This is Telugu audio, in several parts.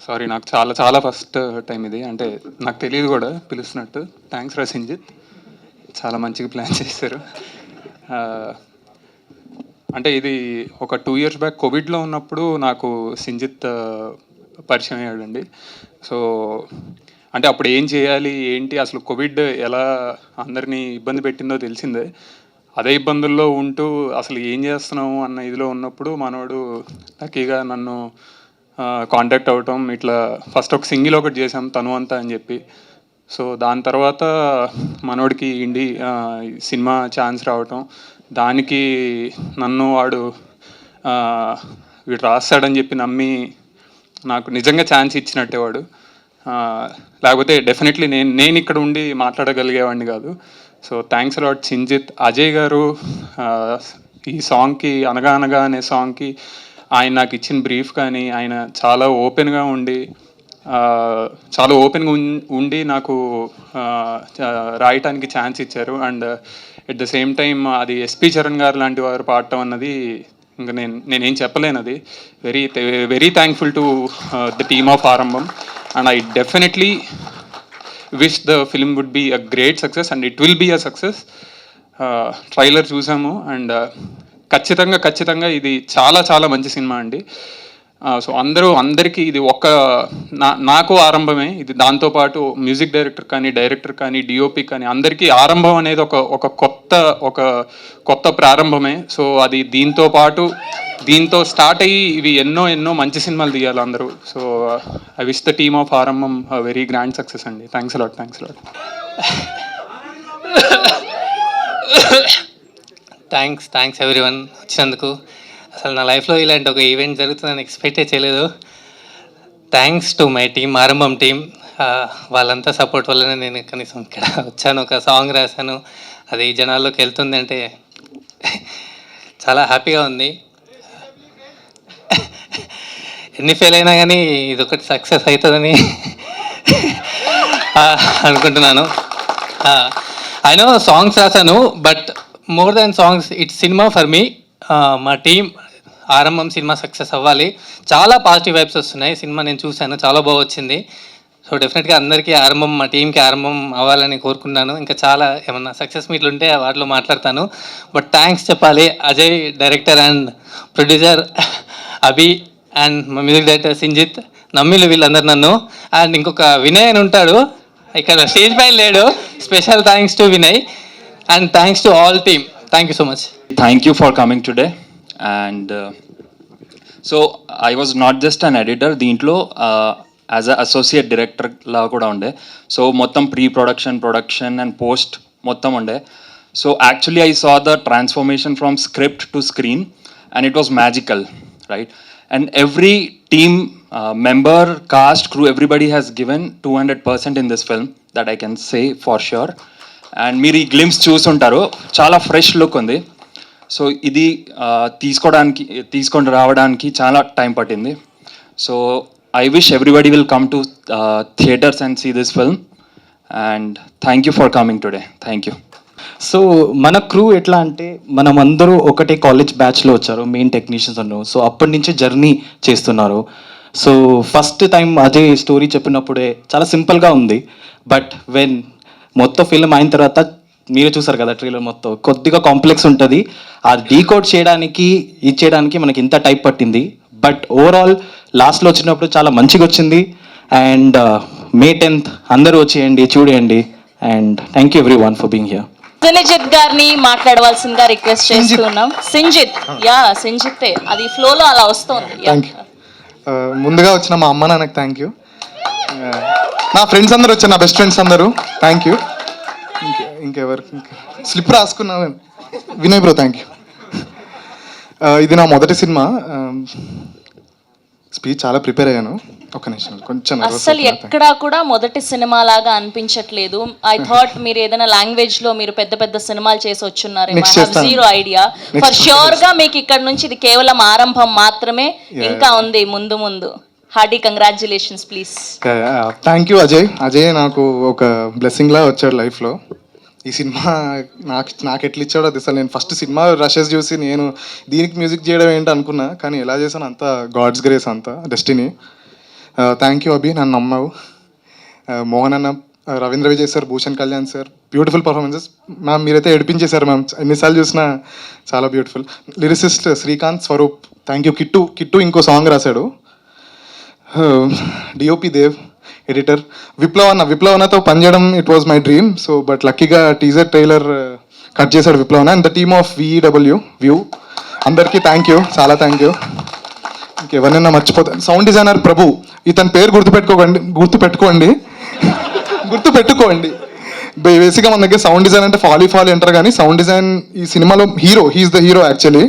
సారీ, నాకు చాలా చాలా ఫస్ట్ టైం ఇది. అంటే నాకు తెలియదు కూడా పిలుస్తున్నట్టు. థ్యాంక్స్ రా సింజిత్, చాలా మంచిగా ప్లాన్ చేశారు. ఆ, అంటే ఇది ఒక 2 years బ్యాక్ కోవిడ్లో ఉన్నప్పుడు నాకు సింజిత్ పరిచయం అయ్యాడండి. సో అంటే అప్పుడు ఏం చేయాలి ఏంటి, అసలు కోవిడ్ ఎలా అందరినీ ఇబ్బంది పెట్టిందో తెలిసిందే. అదే ఇబ్బందుల్లో ఉంటూ అసలు ఏం చేస్తున్నాము అన్న ఇదిలో ఉన్నప్పుడు మనోడు లక్కీగా నన్ను కాంటాక్ట్ అవ్వటం, ఇట్లా ఫస్ట్ ఒక సింగిల్ ఒకటి చేసాం తను అంతా అని చెప్పి. సో దాని తర్వాత మనోడికి సినిమా ఛాన్స్ రావటం, దానికి నన్ను వాడు ఆ, వీడు రాస్తాడని చెప్పి నమ్మి నాకు నిజంగా ఛాన్స్ ఇచ్చినట్టే వాడు. ఆ, లేకపోతే డెఫినెట్లీ నేను ఇక్కడ ఉండి మాట్లాడగలిగేవాడిని కాదు. So thanks a lot Sinjith. Ajay గారు ఆ, ఈ సాంగ్కి అనగా అనగా అనే సాంగ్కి ఆయన నాకు ఇచ్చిన బ్రీఫ్ కానీ, ఆయన చాలా ఓపెన్గా ఉండి చాలా ఓపెన్గా ఉండి నాకు రాయటానికి ఛాన్స్ ఇచ్చారు. And at the same time అది ఎస్పి చరణ్ గారు లాంటి వారు పాడటం అన్నది ఇంకా నేనేం చెప్పలేను. అది very very thankful to the team of Arambham. And I definitely wish the film would be a great success and it will be a success. Trailer చూసాము అండ్ ఖచ్చితంగా ఇది చాలా చాలా మంచి సినిమా అండి. సో అందరికీ ఇది నాకు ఆరంభమే ఇది. దాంతోపాటు మ్యూజిక్ డైరెక్టర్ కానీ డిఓపి కానీ అందరికీ ఆరంభం అనేది ఒక కొత్త ప్రారంభమే. సో అది దీంతో స్టార్ట్ అయ్యి ఇవి ఎన్నో మంచి సినిమాలు తీయాలి అందరూ. So I wish the team of ఆరంభం వెరీ గ్రాండ్ సక్సెస్ అండి. Thanks a lot. థ్యాంక్స్ ఎవ్రీవన్ వచ్చినందుకు. అసలు నా లైఫ్లో ఇలాంటి ఒక ఈవెంట్ జరుగుతుందని ఎక్స్పెక్టే చేయలేదు. థ్యాంక్స్ టు మై టీమ్, ఆరంభం టీమ్. వాళ్ళంతా సపోర్ట్ వల్లనే నేను కనీసం ఇక్కడ వచ్చాను, ఒక సాంగ్ రాశాను, అది జనాల్లోకి వెళ్తుంది అంటే చాలా హ్యాపీగా ఉంది. ఎన్ని ఫెయిల్ అయినా కానీ ఇది ఒకటి సక్సెస్ అవుతుందని అనుకుంటున్నాను. ఐ నో సాంగ్స్ రాశాను, but more than songs it's cinema for me. మా టీం ఆరంభం సినిమా సక్సెస్ అవ్వాలి. చాలా పాజిటివ్ వైబ్స్ వస్తున్నాయి. సినిమా నేను చూశాను, చాలా బాగా వచ్చింది. సో డెఫినెట్గా అందరికీ ఆరంభం, మా టీంకి ఆరంభం అవ్వాలని కోరుకున్నాను. ఇంకా చాలా ఏమన్నా సక్సెస్ మీట్లు ఉంటే వాటిలో మాట్లాడతాను. బట్ థ్యాంక్స్ చెప్పాలి Ajay director and producer, Abhi and మా మ్యూజిక్ డైరెక్టర్ సింజిత్, నమ్మిలు వీళ్ళందరూ నన్ను. అండ్ ఇంకొక వినయ్ అని ఉంటాడు, ఇక్కడ స్టేజ్ పైన లేడు. Special thanks to Vinay and thanks to all team. Thank you so much. Thank you for coming today. And so I was not just an editor దీంట్లో as a associate director లా కూడా ఉండే. సో మొత్తం production and post మొత్తం ఉండే. So actually I saw the transformation from script to screen and it was magical, right? And every team member, cast, crew, everybody has given 200% in this film, that I can say for sure. And మీరు ఈ గ్లిమ్స్ చూసుంటారు, చాలా ఫ్రెష్ లుక్ ఉంది. సో ఇది తీసుకొని రావడానికి చాలా టైం పట్టింది. So I wish everybody will come to theatres and see this film. And thank you for coming today. Thank you. So మన క్రూ ఎట్లా అంటే, మనం అందరూ ఒకటే కాలేజ్ బ్యాచ్లో వచ్చారు, మెయిన్ టెక్నీషియన్స్ అన్నారు. సో అప్పటి నుంచి జర్నీ చేస్తున్నారు. So first time Ajay story చెప్పినప్పుడే చాలా సింపుల్గా ఉంది. బట్ వెన్ మొత్తం ఫిల్మ్ అయిన తర్వాత మీరే చూసారు కదా ట్రైలర్, మొత్తం కొద్దిగా కాంప్లెక్స్ ఉంటుంది. ఆ డీకోడ్ ఇచ్చేయడానికి మనకి ఇంత టైం పట్టింది. బట్ ఓవరాల్ లాస్ట్లో వచ్చినప్పుడు చాలా మంచిగా వచ్చింది. అండ్ May 10th అందరూ వచ్చేయండి, చూడండి. And thank you every one for being here. Sinjith గారిని మాట్లాడవలసిందిగా రిక్వెస్ట్ చేస్తున్నాం. సింజిత్ అది ఫ్లోలో అలా వస్తుంది. ముందుగా వచ్చిన మా అమ్మ నాన్నకి థ్యాంక్ యూ. నా ఫ్రెండ్స్ అందరూ వచ్చారు, నా బెస్ట్ ఫ్రెండ్స్ అందరూ థ్యాంక్ యూ. ఇంకెవరికి స్లిప్ రాసుకున్నా వినయ్ బ్రో థ్యాంక్ యూ. ఇది నా మొదటి సినిమా. స్పీచ్ చాలా ప్రిపేర్ అయ్యాను. ఒక్క నిమిషం, కొంచెం అసలు ఎక్కడా కూడా మొదటి సినిమా లాగా అనిపించట్లేదు. ఐ థాట్ మీరు ఏదైనా లాంగ్వేజ్ లో మీరు పెద్ద సినిమాలు చేసి వచ్చున్నారు. Zero idea. ఫర్ ష్యూర్ గా మీకు ఇక్కడ నుంచి ఇది కేవలం ఆరంభం మాత్రమే, ఇంకా ఉంది ముందు. Hearty congratulations please. Thank you Ajay నాకు ఒక బ్లెస్సింగ్ లా వచ్చాడు లైఫ్లో. ఈ సినిమా నాకు ఎట్లా ఇచ్చాడో అది అసలు నేను ఫస్ట్ సినిమా రషెస్ చూసి నేను దీనికి మ్యూజిక్ చేయడం ఏంటి అనుకున్నా, కానీ ఎలా చేశాను అంత గాడ్స్ గ్రేస్, అంత డెస్టినీ. థ్యాంక్ యూ అభి, నన్ను నమ్మావు. మోహన్ అన్న, Ravindra Vijay sir, Bhushan Kalyan sir, beautiful performances. Ma'am మీరైతే ఏడిపించేశారు మ్యామ్, ఎన్నిసార్లు చూసినా చాలా beautiful. Lyricist Srikanth, Swaroop, thank you. Kittu ఇంకో సాంగ్ రాశాడు. డిఓపి దేవ్, ఎడిటర్ విప్లవన్నతో పనిచేయడం it was my dream. So but లక్కీగా టీజర్ ట్రైలర్ కట్ చేశాడు విప్లవన్న. And the team of VEW view అందరికీ థ్యాంక్ యూ, చాలా థ్యాంక్ యూ. ఇంకెవరినైనా మర్చిపోతాను. సౌండ్ డిజైనర్ ప్రభు, ఇతని పేరు గుర్తుపెట్టుకోండి. బేసిక్గా మన దగ్గర సౌండ్ డిజైన్ అంటే ఫాలీ అంటారు, కానీ సౌండ్ డిజైన్ ఈ సినిమాలో he's the hero actually.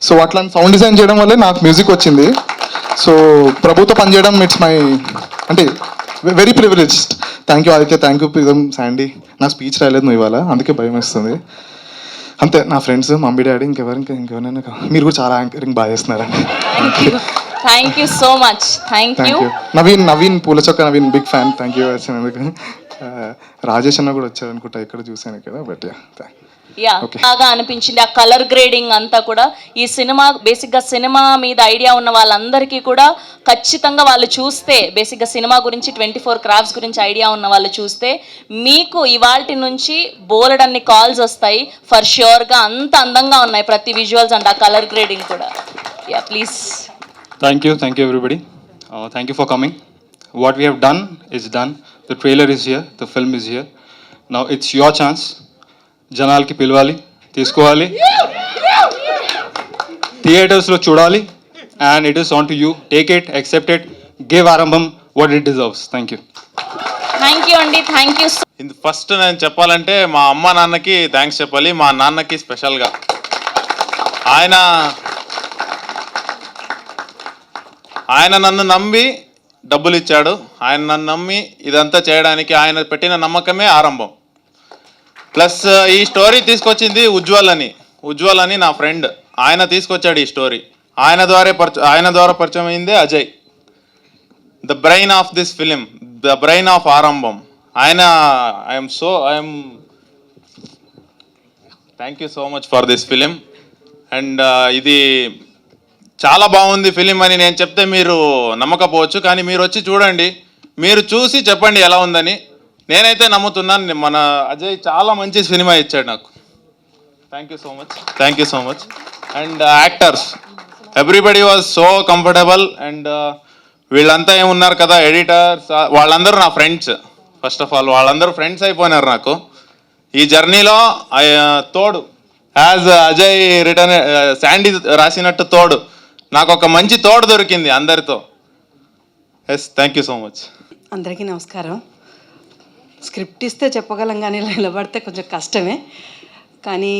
So అట్లా సౌండ్ డిజైన్ చేయడం వల్లే నాకు మ్యూజిక్ వచ్చింది. సో ప్రభుతో పనిచేయడం ఇట్స్ మై అంటే very privileged. Thank you Aditya, thank you Prism, Sandy. నా స్పీచ్ రాయలేదు నువ్వు ఇవాళ, అందుకే భయం వేస్తుంది. అంతే, నా ఫ్రెండ్స్, మమ్మీ డాడీ, ఇంకెవరైనా మీరు కూడా చాలా యాంకరింగ్ బాగా చేస్తున్నారండి. Thank you so much. Thank you. Naveen Poolachokka Naveen, big fan. Thank you వచ్చినందుకు. రాజేష్ అన్న కూడా వచ్చారు అనుకుంటా, ఇక్కడ చూశాను కదా. బట్ యా, బాగా అనిపించింది ఆ కలర్ గ్రేడింగ్ అంతా కూడా. ఈ సినిమా బేసిక్గా సినిమా మీద ఐడియా ఉన్న వాళ్ళందరికీ కూడా ఖచ్చితంగా వాళ్ళు చూస్తే, బేసిక్గా సినిమా గురించి 24 క్రాఫ్ట్స్ గురించి ఐడియా ఉన్న వాళ్ళు చూస్తే మీకు ఇవాల్టి నుంచి బోలెడన్ని కాల్స్ వస్తాయి ఫర్ ష్యూర్గా. అంత అందంగా ఉన్నాయి ప్రతి విజువల్స్ అండ్ ఆ కలర్ గ్రేడింగ్ కూడా. Yeah please. Thank you everybody. Thank you for coming. What we have done is done. The trailer is here, the film is here. Now it's your chance. జనాలకి పిలవాలి, తీసుకోవాలి, థియేటర్స్లో చూడాలి. And it is on to you. Take it, accept it, give Aarambham what it deserves. Thank you. Thank you అండి, థ్యాంక్ యూ. ఫస్ట్ నేను చెప్పాలంటే మా అమ్మ నాన్నకి థ్యాంక్స్ చెప్పాలి. మా నాన్నకి స్పెషల్గా, ఆయన నన్ను నమ్మి డబ్బులు ఇచ్చాడు. ఆయన నన్ను నమ్మి ఇదంతా చేయడానికి ఆయన పెట్టిన నమ్మకమే ఆరంభం. ప్లస్ ఈ స్టోరీ తీసుకొచ్చింది ఉజ్వల్ అని నా ఫ్రెండ్. ఆయన తీసుకొచ్చాడు ఈ స్టోరీ. ఆయన ద్వారా పరిచయం అయిందే Ajay, the brain of this film, the brain of Aarambham. I'm thank you so much for this film. And ఇది చాలా బాగుంది ఫిలిం అని నేను చెప్తే మీరు నమ్మకపోవచ్చు, కానీ మీరు వచ్చి చూడండి, మీరు చూసి చెప్పండి ఎలా ఉందని. నేనైతే నమ్ముతున్నాను. మన అజయ్ చాలా మంచి సినిమా ఇచ్చాడు నాకు. Thank you so much. And actors, everybody was so comfortable. And వీళ్ళంతా ఏమున్నారు కదా, ఎడిటర్స్, వాళ్ళందరూ నా ఫ్రెండ్స్. ఫస్ట్ ఆఫ్ ఆల్ వాళ్ళందరూ ఫ్రెండ్స్ అయిపోయినారు నాకు ఈ జర్నీలో. తోడు యాజ్ అజయ్ రిటర్న్, శాండీ రాసినట్టు తోడు, నాకు ఒక మంచి తోడు దొరికింది అందరితో. Yes, thank you so much. అందరికీ నమస్కారం. స్క్రిప్ట్ ఇస్తే చెప్పగలం, కానీ నిలబడితే కొంచెం కష్టమే. కానీ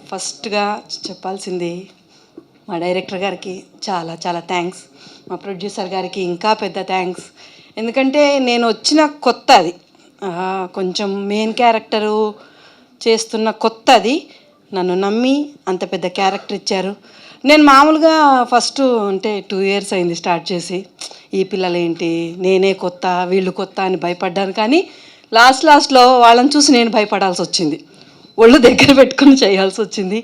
ఫస్ట్గా చెప్పాల్సింది మా డైరెక్టర్ గారికి చాలా చాలా థ్యాంక్స్. మా ప్రొడ్యూసర్ గారికి ఇంకా పెద్ద థ్యాంక్స్. ఎందుకంటే నేను వచ్చిన కొత్త, అది కొంచెం మెయిన్ క్యారెక్టరు చేస్తున్న కొత్త, అది నన్ను నమ్మి అంత పెద్ద క్యారెక్టర్ ఇచ్చారు. నేను మామూలుగా ఫస్ట్ అంటే 2 years అయింది స్టార్ట్ చేసి, ఈ పిల్లలు ఏంటి, నేనే కొత్త, వీళ్ళు కొత్త అని భయపడ్డాను. కానీ లాస్ట్లో వాళ్ళని చూసి నేను భయపడాల్సి వచ్చింది, ఒళ్ళు దగ్గర పెట్టుకుని చేయాల్సి వచ్చింది.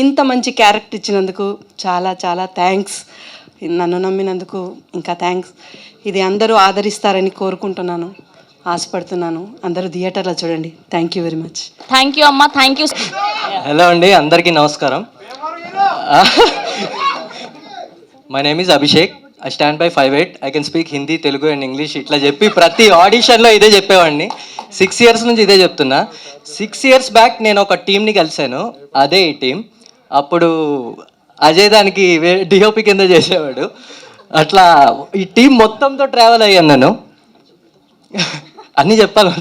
ఇంత మంచి క్యారెక్టర్ ఇచ్చినందుకు చాలా చాలా థ్యాంక్స్. నన్ను నమ్మినందుకు ఇంకా థ్యాంక్స్. ఇది అందరూ ఆదరిస్తారని కోరుకుంటున్నాను, ఆశపడుతున్నాను. అందరూ థియేటర్లో చూడండి. Thank you very much. Thank you అమ్మా, థ్యాంక్ యూ. హలో అండి, అందరికీ నమస్కారం. My name is Abhishek. I stand by 5'8". I can speak Hindi, Telugu and English. ఇట్లా చెప్పి ప్రతి ఆడిషన్లో ఇదే చెప్పేవాడిని. 6 years నుంచి ఇదే చెప్తున్నా. 6 years బ్యాక్ నేను ఒక టీంని కలిశాను, అదే ఈ టీం. అప్పుడు అజయ్ దానికి డిఓపి కింద చేసేవాడు. అట్లా ఈ టీం మొత్తంతో ట్రావెల్ అయ్యాను నేను. అన్నీ చెప్పాలి.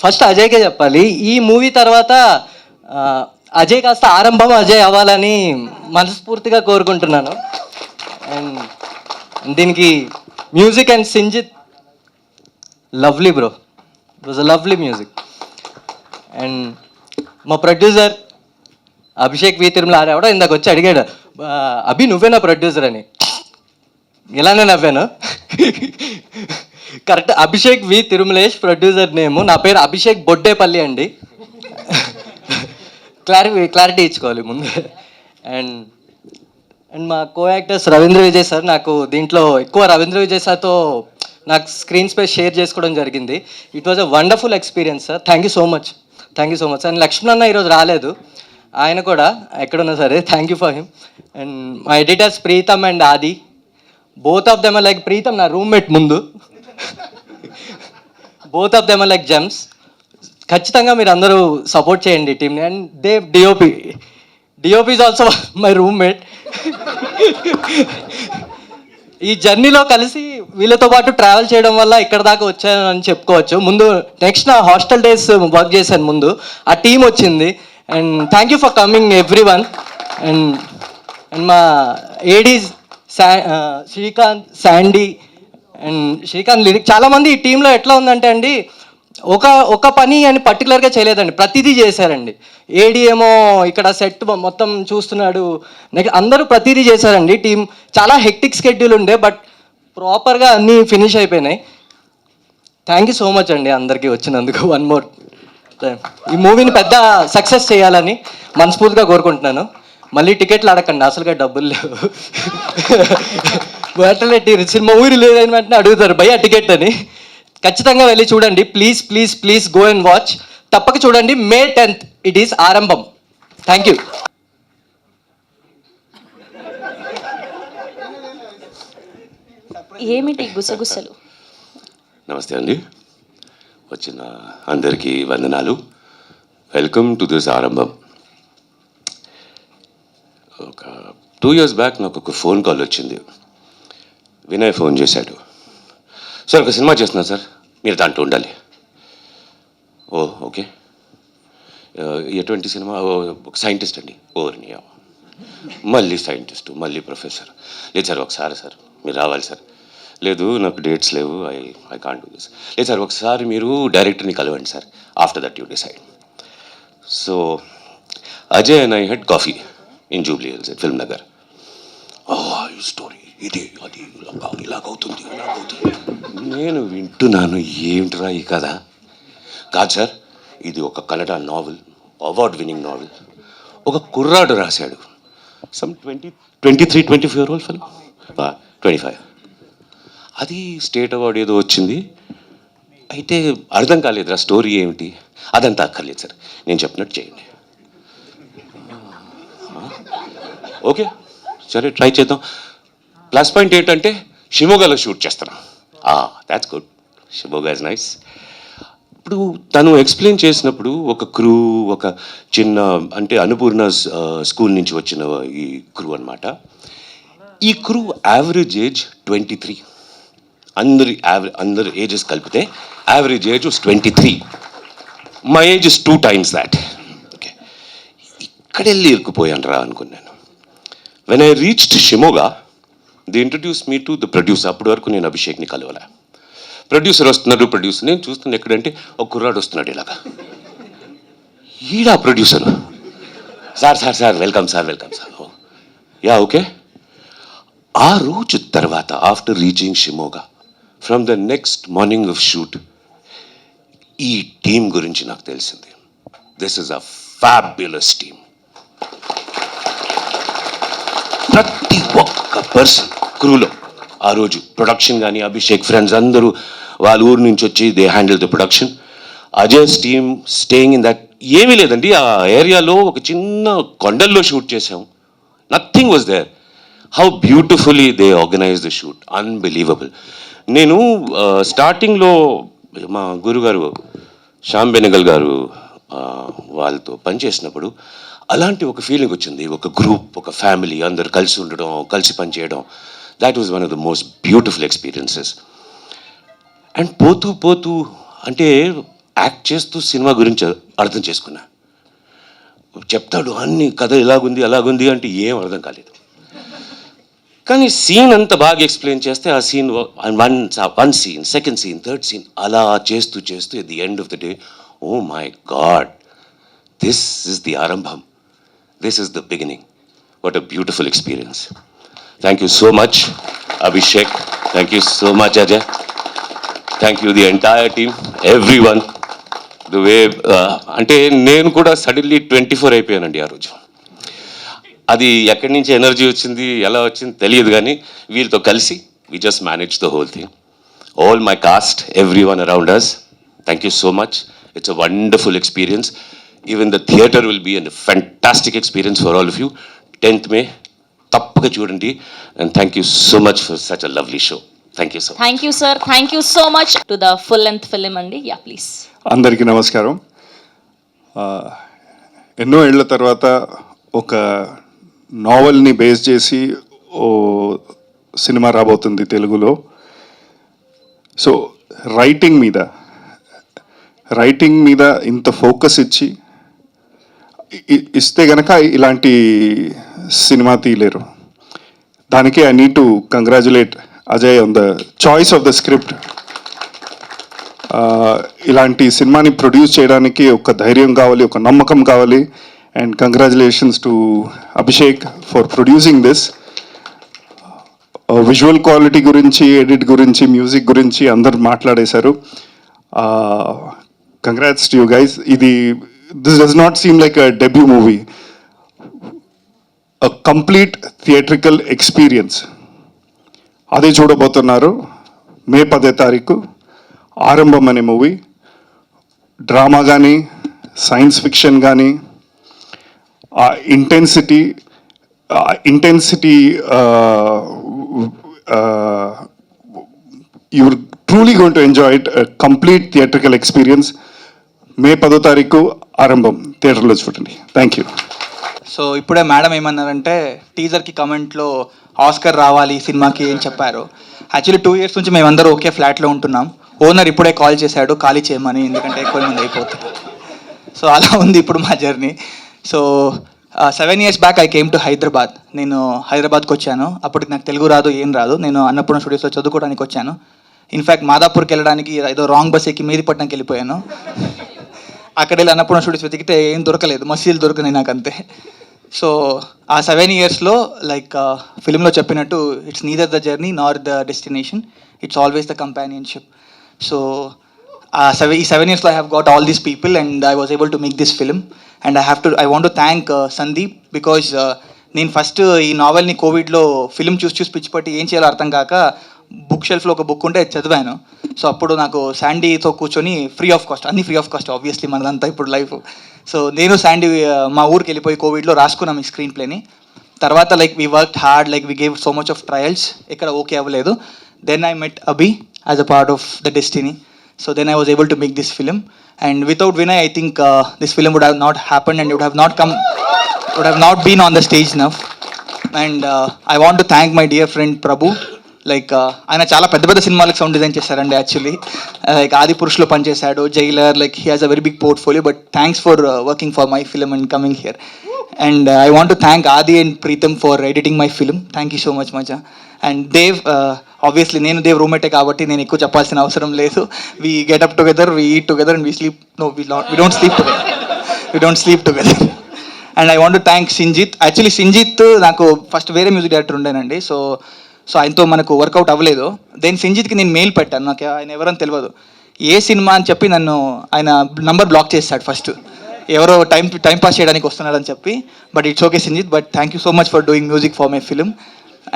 ఫస్ట్ అజయ్కే చెప్పాలి. ఈ మూవీ తర్వాత అజయ్ కాస్త ఆరంభం అజయ్ అవ్వాలని మనస్ఫూర్తిగా కోరుకుంటున్నాను. అండ్ దీనికి music and Sinjith, lovely bro, it was a lovely music. And మా ప్రొడ్యూసర్ అభిషేక్ వి తిరుమల ఆడేవాడో ఇందాక వచ్చి అడిగాడు, అభి నువ్వేనా ప్రొడ్యూసర్ అని. ఇలానే నవ్వాను. కరెక్ట్, అభిషేక్ వి తిరుమలేష్ ప్రొడ్యూసర్ నేము. నా పేరు అభిషేక్ బొడ్డేపల్లి అండి. క్లారిటీ ఇచ్చుకోవాలి ముందు. అండ్ అండ్ మా co actors Ravindra Vijay sir, నాకు దీంట్లో ఎక్కువ రవీంద్ర విజయ్ సార్తో నాకు స్క్రీన్ స్పేస్ షేర్ చేసుకోవడం జరిగింది. It was a wonderful experience sir. Thank you so much and Lakshman అన్న ఈరోజు రాలేదు, ఆయన కూడా ఎక్కడున్నా సరే thank you for him. And మా editors Pritam and Adi, both of them like Pritam నా రూమ్మేట్ ముందు, both of them like gems. ఖచ్చితంగా మీరు అందరూ సపోర్ట్ చేయండి టీమ్ని. And Dev DOP is also my roommate. ఈ జర్నీలో కలిసి వీళ్ళతో పాటు ట్రావెల్ చేయడం వల్ల ఇక్కడ దాకా వచ్చాను అని చెప్పుకోవచ్చు. ముందు నెక్స్ట్ నా హాస్టల్ డేస్ వర్క్ చేశాను ముందు, ఆ టీం వచ్చింది. And thank you for coming everyone. And మా ADs Srikanth, Sandy and Srikanth lyric, చాలామంది ఈ టీంలో ఎట్లా ఉందంటే అండి, ఒక పని అని పర్టికులర్గా చేయలేదండి, ప్రతిదీ చేశారండి. ఏడీ ఏమో ఇక్కడ సెట్ మొత్తం చూస్తున్నాడు, నెక్స్ట్ అందరూ ప్రతిదీ చేశారండి. టీం చాలా హెక్టిక్ స్కెడ్యూల్ ఉండే, బట్ ప్రాపర్గా అన్నీ ఫినిష్ అయిపోయినాయి. థ్యాంక్ యూ సో మచ్ అండి అందరికీ వచ్చినందుకు. వన్ మోర్ టైం ఈ మూవీని పెద్ద సక్సెస్ చేయాలని మనస్ఫూర్తిగా కోరుకుంటున్నాను. మళ్ళీ టికెట్లు అడగండి, అసలుగా డబ్బులు లేవు. సినిమా మూవీ రిలీజ్ అయిన వెంటనే అడుగుతారు భయ్యా టికెట్ అని. ఖచ్చితంగా వెళ్ళి చూడండి, please please please go and watch. తప్పక చూడండి. May 10th ఇట్ ఈస్ ఆరంభం. Thank you. ఏమిటి గుసగుసలు? నమస్తే అండి, వచ్చిన అందరికీ వందనాలు. వెల్కమ్ టు దిస్ ఆరంభం. ఒక 2 years బ్యాక్ నాకు ఒక ఫోన్ కాల్ వచ్చింది. వినయ్ ఫోన్ చేశాడు, సార్ ఒక సినిమా చేస్తున్నా సార్, మీరు దాంట్లో ఉండాలి. ఓ ఓకే, ఎటువంటి సినిమా? ఒక సైంటిస్ట్ అండి. ఓర్నియా, మళ్ళీ సైంటిస్టు, మళ్ళీ ప్రొఫెసర్. లేదు సార్ ఒకసారి సార్ మీరు రావాలి సార్. లేదు నాకు డేట్స్ లేవు, ఐ కాంట్ డూ దిస్. లేదు సార్ ఒకసారి మీరు డైరెక్టర్ని కలవండి sir, after that you decide. So Ajay and I head coffee in Jubilee hills at film Nagar. ఈ స్టోరీ ఇది అది ఇలాగవుతుంది ఇలాగవుతుంది. నేను వింటున్నాను, ఏమిట్రా ఈ కథ? కాదు సార్, ఇది ఒక Kannada novel, award winning novel. ఒక కుర్రాడు రాశాడు, సమ్ 23-24 ఓల్డ్ ఫెలో, 25. అది స్టేట్ అవార్డు ఏదో వచ్చింది. అయితే అర్థం కాలేదురా స్టోరీ ఏమిటి, అదంతా అక్కర్లేదు సార్, నేను చెప్పినట్టు చేయండి. ఓకే సరే ట్రై చేద్దాం. ప్లస్ పాయింట్ ఏంటంటే షిమోగాలో షూట్ చేస్తున్నాం. That's good, Shimoga is nice. ఇప్పుడు తను ఎక్స్ప్లెయిన్ చేసినప్పుడు ఒక క్రూ, ఒక చిన్న అంటే అన్నపూర్ణ స్కూల్ నుంచి వచ్చిన ఈ క్రూ అనమాట. ఈ క్రూ యావరేజ్ ఏజ్ 23. అందరి ఏజెస్ కలిపితే average age 23. My age is 2 times that. Okay, ఇక్కడెళ్ళి ఇరుక్కుపోయాను రా అనుకున్నాను. When I reached Shimoga, the introduce me to the producer. అప్పటి వరకు నేను అభిషేక్ని కలవలే. ప్రొడ్యూసర్ వస్తున్నారు, ప్రొడ్యూసర్ నేను చూస్తున్నా ఎక్కడంటే ఒక కుర్రాడు వస్తున్నాడు ఇలాగా. ఈడా producer, sir sir sir welcome sir, welcome sir. Yeah okay. ఆ రోజు తర్వాత after reaching Shimoga, from the next morning of shoot, ఈ టీం గురించి నాకు తెలిసింది. This is a fabulous team. ప్రతి ఒక్క పర్సన్ క్రూలో ఆ రోజు ప్రొడక్షన్ కానీ అభిషేక్ ఫ్రెండ్స్ అందరూ వాళ్ళ ఊరు నుంచి వచ్చి they handle the production. Ajay's team staying in that. ఏమీ లేదండి, ఆ ఏరియాలో ఒక చిన్న కొండల్లో షూట్ చేసాం. Nothing was there. How beautifully they organise the shoot, unbelievable. నేను స్టార్టింగ్లో మా గురుగారు శ్యామ్ బెనగల్ గారు వాళ్ళతో పనిచేసినప్పుడు అలాంటి ఒక ఫీలింగ్ వచ్చింది. ఒక గ్రూప్, ఒక ఫ్యామిలీ, అందరు కలిసి ఉండడం, కలిసి పనిచేయడం. That was one of the most beautiful experiences. And పోతూ పోతూ అంటే యాక్ట్ చేస్తూ సినిమా గురించి అర్థం చేసుకున్నా. చెప్తాడు అన్ని కథ ఇలాగుంది అలాగుంది అంటే ఏం అర్థం కాలేదు. కానీ సీన్ అంత బాగా ఎక్స్ప్లెయిన్ చేస్తే ఆ scene one scene, second scene, third scene అలా చేస్తూ చేస్తూ at the end of the day, oh my God, this is the Aarambham, this is the beginning. What a beautiful experience. Thank you so much Abhishek, thank you so much Ajay, thank you the entire team, everyone. The way అంటే నేను కూడా సడన్లీ 24 అయిపోయానండి ఆ రోజు. అది ఎక్కడి నుంచి ఎనర్జీ వచ్చింది, ఎలా వచ్చింది తెలియదు, కానీ వీళ్ళతో కలిసి we just manage the whole thing. All my cast, everyone around us, thank you so much. It's a wonderful experience. Even the theatre will be an fantastic experience for all of you. 10th May తప్పక చూడండి. And thank you so much for such a lovely show. Thank you so much. Thank you sir, thank you so much. To the full length film అండి, యా ప్లీజ్. అందరికీ నమస్కారం. ఎన్నో ఏళ్ల తర్వాత ఒక నావెల్ని బేస్ చేసి ఓ సినిమా రాబోతుంది తెలుగులో. సో రైటింగ్ మీద ఇంత ఫోకస్ ఇస్తే గనక ఇలాంటి సినిమా తీయలేరు. దానికి I need to congratulate Ajay on the choice of the script. ఇలాంటి సినిమాని ప్రొడ్యూస్ చేయడానికి ఒక ధైర్యం కావాలి, ఒక నమ్మకం కావాలి. And congratulations to Abhishek for producing this. Visual quality గురించి, ఎడిట్ గురించి, మ్యూజిక్ గురించి అందరు మాట్లాడేశారు. Congrats to you guys. This does not seem like a debut movie, a complete theatrical experience. అదే చూడబోతున్నారు మే 10వ తారీఖు ఆరంభం అనే మూవీ. డ్రామా కానీ, సైన్స్ ఫిక్షన్ కానీ, ఆ intensity you are truly going to enjoy it. Complete theatrical experience. May 10వ తారీఖు ఆరంభం, థియేటర్లో చూడండి. Thank you. సో ఇప్పుడే మేడం ఏమన్నారంటే టీజర్కి కమెంట్లో ఆస్కర్ రావాలి సినిమాకి అని చెప్పారు. యాక్చువల్లీ 2 years నుంచి మేమందరూ ఒకే ఫ్లాట్లో ఉంటున్నాం. ఓనర్ ఇప్పుడే కాల్ చేశాడు ఖాళీ చేయమని, ఎందుకంటే ఎక్కువ మంది అయిపోతారు. సో అలా ఉంది ఇప్పుడు మా journey. So 7 years back I came to Hyderabad. నేను హైదరాబాద్కి వచ్చాను. అప్పటికి నాకు తెలుగు రాదు, ఏం రాదు. నేను అన్నపూర్ణ స్టూడియోస్లో చదువుకోవడానికి వచ్చాను. ఇన్ఫ్యాక్ట్ మాదాపూర్కి వెళ్ళడానికి ఏదో రాంగ్ బస్ ఎక్కి మేదిపట్నంకి వెళ్ళిపోయాను. అక్కడ వెళ్ళి అన్నపూర్ణ స్టూడియోస్ వెతికితే ఏం దొరకలేదు, మసీలు దొరకనాయి నాకు అంతే. సో ఆ 7 yearsలో లైక్ ఫిలింలో చెప్పినట్టు it's neither the journey nor the destination, it's always the companionship. So ఈ 7 yearsలో I have got all these people and I was able to make this film. And I want to thank Sandeep, because నేను ఫస్ట్ ఈ నావెల్ని కోవిడ్లో ఫిలిం చూసి పిచ్చిపట్టి ఏం చేయాలో అర్థం కాక బుక్ షెల్ఫ్లో ఒక బుక్ ఉంటే చదివాను. సో అప్పుడు నాకు శాండీతో కూర్చొని ఫ్రీ ఆఫ్ కాస్ట్, అన్ని ఫ్రీ ఆఫ్ కాస్ట్ ఆబ్వియస్లీ మనదంతా ఇప్పుడు లైఫ్. సో నేను శాండీ మా ఊరికి వెళ్ళిపోయి కోవిడ్లో రాసుకున్నాం ఈ స్క్రీన్ ప్లేని. తర్వాత like we work hard, like we gave so much of trials, ఎక్కడ ఓకే అవ్వలేదు. Then I met Abhi as a part of the destiny. So then I was able to make this film, and without Vinay I think this film would have not happened and would have not been on the stage now. And I want to thank my dear friend Prabhu. Like ఆయన చాలా పెద్ద సినిమాలకు సౌండ్ డిజైన్ చేశారండి. యాక్చువల్లీ లైక్ ఆది పురుషులో పనిచేశాడు, Jailer, like he has a very big portfolio. But thanks for working for my film and coming here. And I want to thank Adi and Preetham for editing my film. Thank you so much మచా. అండ్ దేవ్, ఆబ్వియస్లీ నేను దేవ్ రూమ్మేటే కాబట్టి నేను ఎక్కువ చెప్పాల్సిన అవసరం లేదు. We get up together, we eat together and we sleep. No, we don't sleep together. And I want to thank Sinjith. Actually Sinjith నాకు ఫస్ట్ వేరే మ్యూజిక్ డైరెక్టర్ ఉండేనండి. సో ఆయనతో మనకు వర్కౌట్ అవ్వలేదు. దెన్ సింజిత్కి నేను మెయిల్ పెట్టాను, నాకు ఆయన ఎవరని తెలియదు. ఏ సినిమా అని చెప్పి నన్ను ఆయన నంబర్ బ్లాక్ చేస్తాడు ఫస్ట్, ఎవరో టైం పాస్ చేయడానికి వస్తున్నారని చెప్పి. But it's okay Sinjith, but thank you so much for doing music for my film.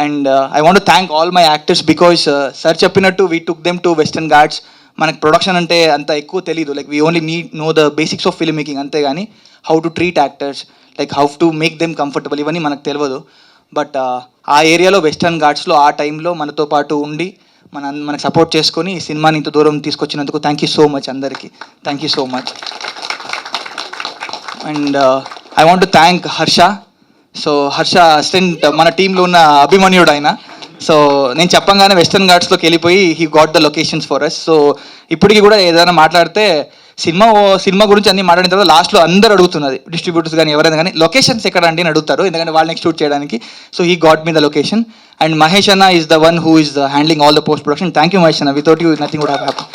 And I want to thank all my actors, because sir చెప్పినట్టు we took them to Western Ghats. మనకు ప్రొడక్షన్ అంటే అంత ఎక్కువ తెలీదు. Like we only know the basics of film making, అంతే కానీ how to treat actors, like how to make them comfortable, ఇవన్నీ మనకు తెలియదు. బట్ ఆ ఏరియాలో వెస్టర్న్ ఘాట్స్లో ఆ టైంలో మనతో పాటు ఉండి మనకు సపోర్ట్ చేసుకొని ఈ సినిమాని ఇంత దూరం తీసుకొచ్చినందుకు థ్యాంక్ యూ సో మచ్ అందరికీ. Thank you so much. And I want to thank Harsha. So Harsha assistant, మన టీంలో ఉన్న అభిమన్యుడు ఆయన. సో నేను చెప్పంగానే వెస్టర్న్ ఘాట్స్లోకి వెళ్ళిపోయి he got the locations for us. So ఇప్పటికీ కూడా ఏదైనా మాట్లాడితే సినిమా గురించి అన్ని మాట్లాడిన తర్వాత లాస్ట్లో అందరూ అడుగుతున్నది, డిస్ట్రిబ్యూటర్స్ కానీ ఎవరైనా కానీ, లొకేషన్స్ ఎక్కడ అండి అని అడుగుతారు, ఎందుకంటే వాళ్ళు నెక్స్ట్ షూట్ చేయడానికి. So he got me the location. And Mahesh అన్న is the one who is handling all the post production. Thank you Mahesh అన్న, without you nothing would have happen.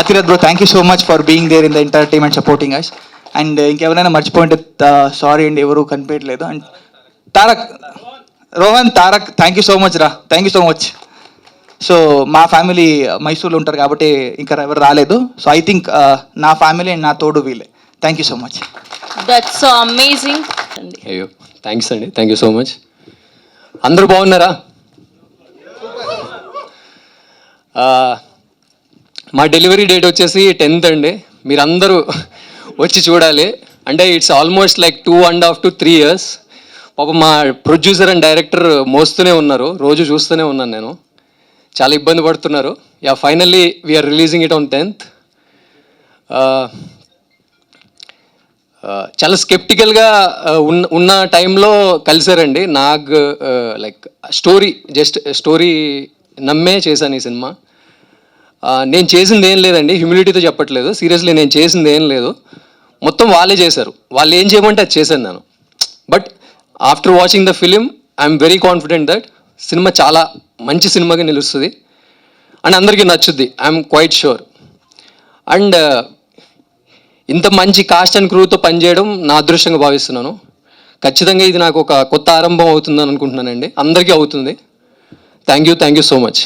Athirath bro, thank you so much for being there in the entire team and supporting us. And ఇంకెవరైనా మర్చిపోయింటే సారీ అండి, ఎవరు కనిపించట్లేదు. And Rohan, Tarak, thank you so much రా, thank you so much. So మా ఫ్యామిలీ మైసూర్లో ఉంటారు కాబట్టి ఇంకా ఎవరు రాలేదు. సో ఐ థింక్ నా ఫ్యామిలీ అండ్ నా తోడు వీళ్ళే. Thank you so much. That's so amazing. అయ్యో థ్యాంక్స్ అండి, థ్యాంక్ యూ సో మచ్. అందరూ బాగున్నారా? మా డెలివరీ డేట్ వచ్చేసి 10th అండి. మీరందరూ వచ్చి చూడాలి. అంటే it's almost like 2.5 to 3 years. పాపం మా ప్రొడ్యూసర్ అండ్ డైరెక్టర్ మోస్తూనే ఉన్నారు, రోజు చూస్తూనే ఉన్నాను నేను. చాలా ఇబ్బంది పడుతున్నారు. Yeah, finally we're releasing it on 10th. చాలా స్కెప్టికల్గా ఉన్న టైంలో కలిసారండి. నాకు లైక్ స్టోరీ నమ్మే చేశాను ఈ సినిమా. నేను చేసింది ఏం లేదండి, హ్యూమిలిటీతో చెప్పట్లేదు, సీరియస్లీ నేను చేసింది ఏం లేదు, మొత్తం వాళ్ళే చేశారు. వాళ్ళు ఏం చేయమంటే అది చేశాను నేను. But after watching the film I'm very confident that cinema చాలా మంచి సినిమాగా నిలుస్తుంది అండ్ అందరికీ నచ్చుద్ది, ఐఎమ్ క్వైట్ షూర్. అండ్ ఇంత మంచి కాస్ట్ అండ్ క్రూతో పనిచేయడం నా అదృష్టంగా భావిస్తున్నాను. ఖచ్చితంగా ఇది నాకు ఒక కొత్త ఆరంభం అవుతుందని అనుకుంటున్నానండి. అందరికీ అవుతుంది. Thank you so much.